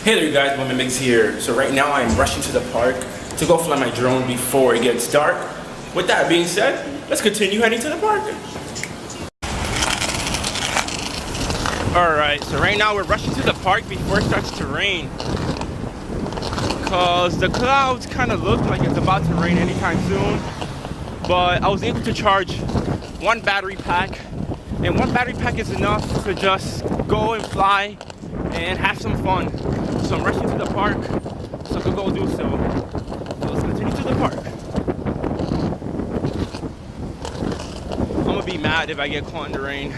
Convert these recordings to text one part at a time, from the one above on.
Hey there you guys, Woman Mix here. So right now I'm rushing to the park to go fly my drone before it gets dark. With that being said, let's continue heading to the park. Alright, so right now we're rushing to the park before it starts to rain. Cause the clouds kind of look like it's about to rain anytime soon. But I was able to charge one battery pack. And one battery pack is enough to just go and fly and have some fun. So I'm rushing to the park so I can go do so. So let's continue to the park. I'm gonna be mad if I get caught in the rain.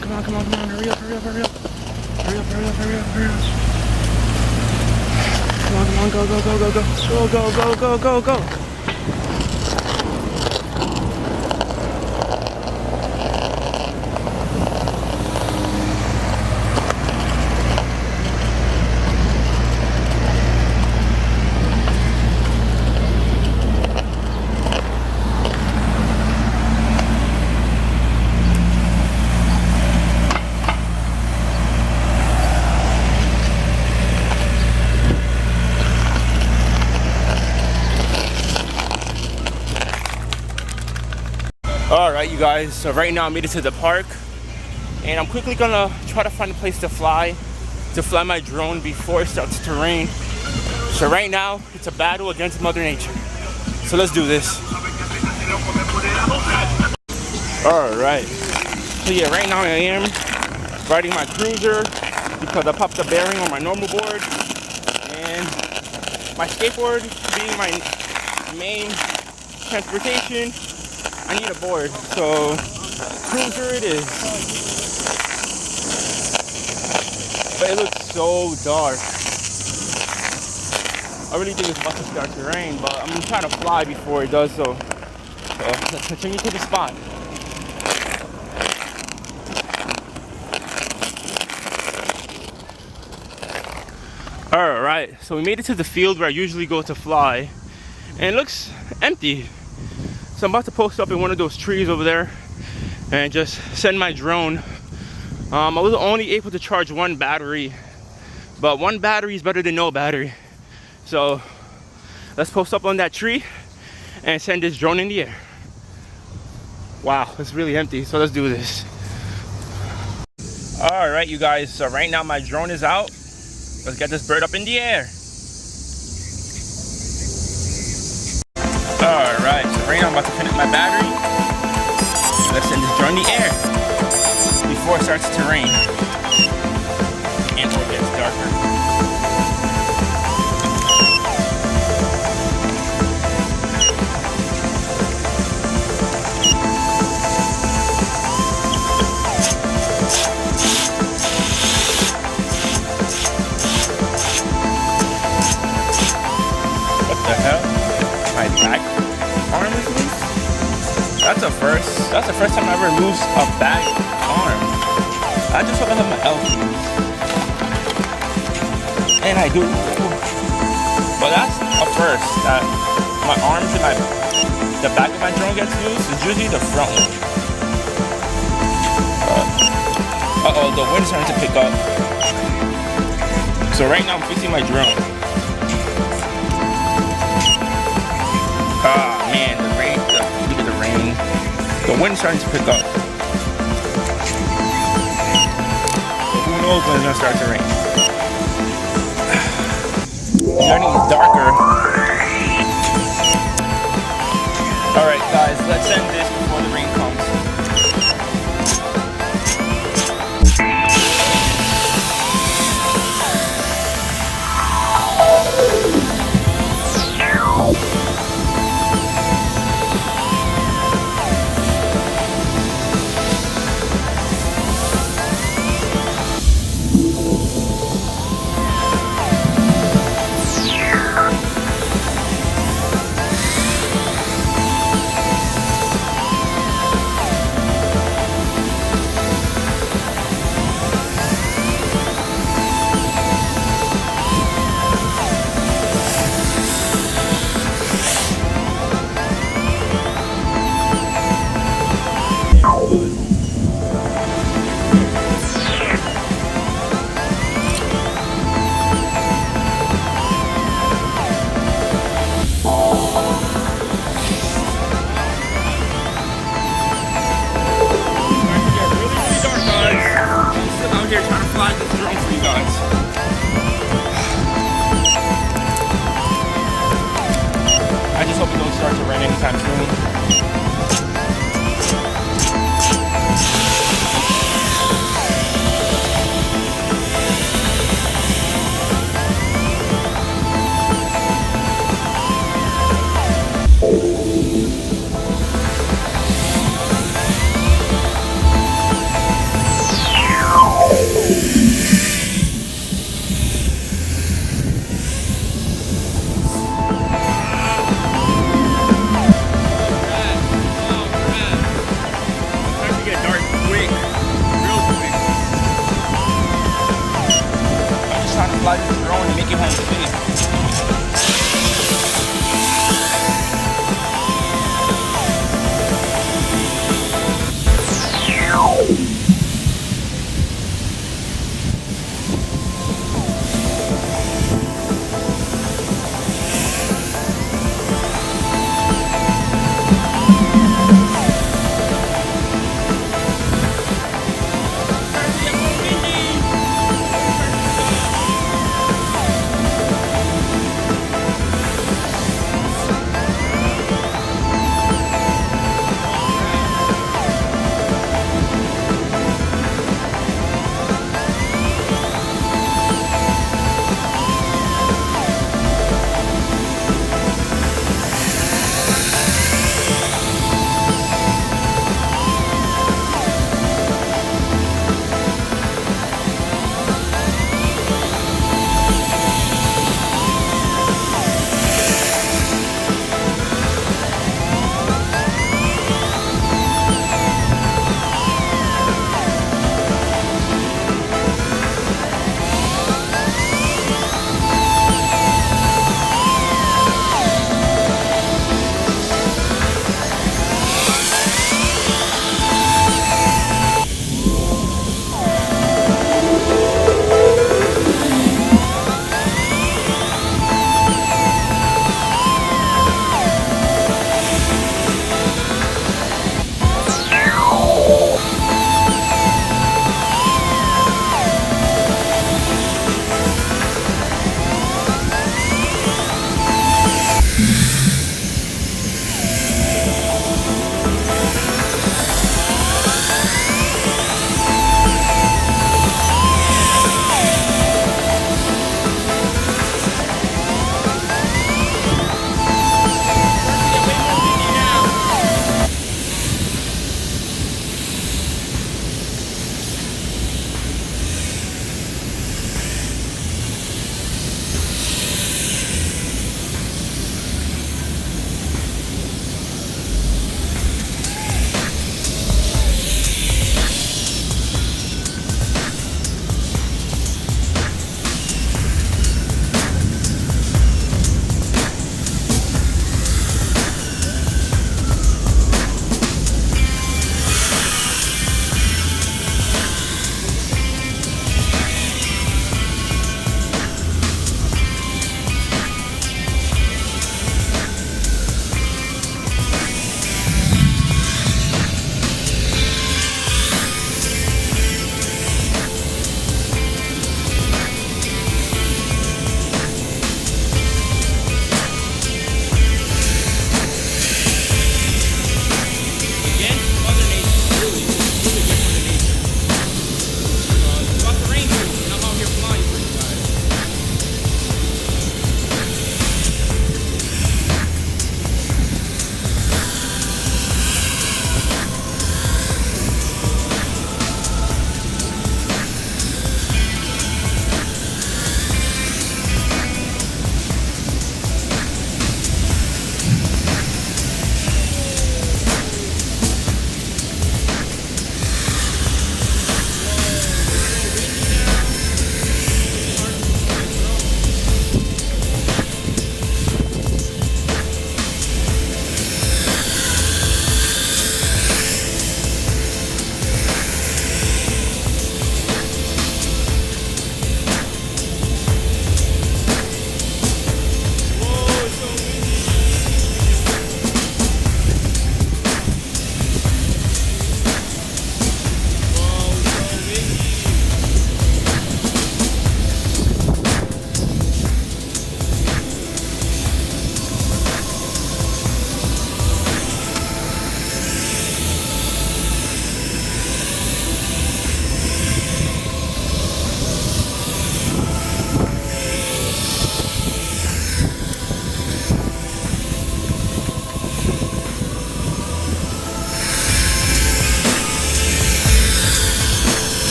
Come on, hurry up. Hurry up. Come on, go. Alright you guys, so right now I made it to the park and I'm quickly gonna try to find a place to fly my drone before it starts to rain. So right now it's a battle against Mother Nature. So let's do this. Alright. So yeah, right now I am riding my cruiser because I popped the bearing on my normal board, and my skateboard being my main transportation, I need a board, so cruiser it is. But it looks so dark. I really think it's about to start to rain, but I'm trying to fly before it does so. So let's continue to the spot. Alright, so we made it to the field where I usually go to fly, and it looks empty. So I'm about to post up in one of those trees over there and just send my drone. I was only able to charge one battery, but one battery is better than no battery. So let's post up on that tree and send this drone in the air. Wow, it's really empty, so let's do this. All right, you guys, so right now my drone is out. Let's get this bird up in the air. Alright, so right now I'm about to finish my battery. Let's send this drone in the air before it starts to rain and before it gets darker. What the hell? My back arm is loose? That's the first time I ever lose a back arm. I just hope I have my elbow loose. And I do. But that's a first, that my arms and the back of my drone gets loose. It's usually the front one. Uh-oh, the wind's starting to pick up. So right now I'm fixing my drone. Ah man, look at the rain. The wind's starting to pick up. So who knows when it's gonna start to rain. It's getting darker. Alright guys, let's end this before the rain comes. anytime soon.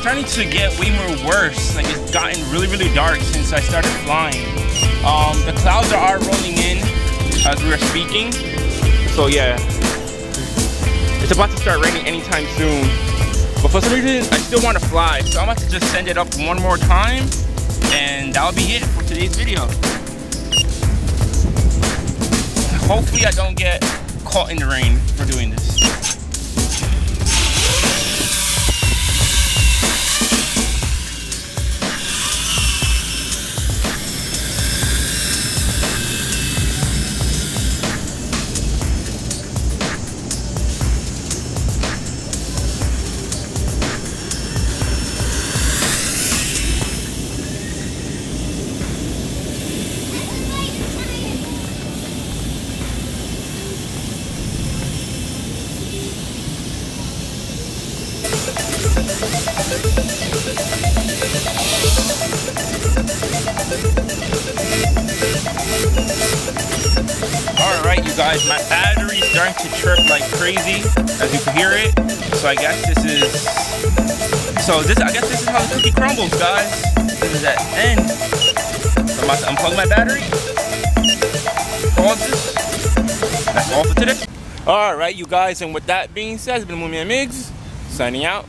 starting to get way more worse. Like it's gotten really, really dark since I started flying. The clouds are rolling in as we are speaking. So yeah, it's about to start raining anytime soon. But for some reason, I still want to fly. So I'm about to just send it up one more time. And that'll be it for today's video. Hopefully I don't get caught in the rain for doing this. Alright you guys, my battery's starting to chirp like crazy, as you can hear it. So I guess this is how the cookie crumbles, guys. This is at end. So I'm about to unplug my battery. Pause this. That's all for today. Alright you guys, and with that being said, it's been Mumia Migs, signing out.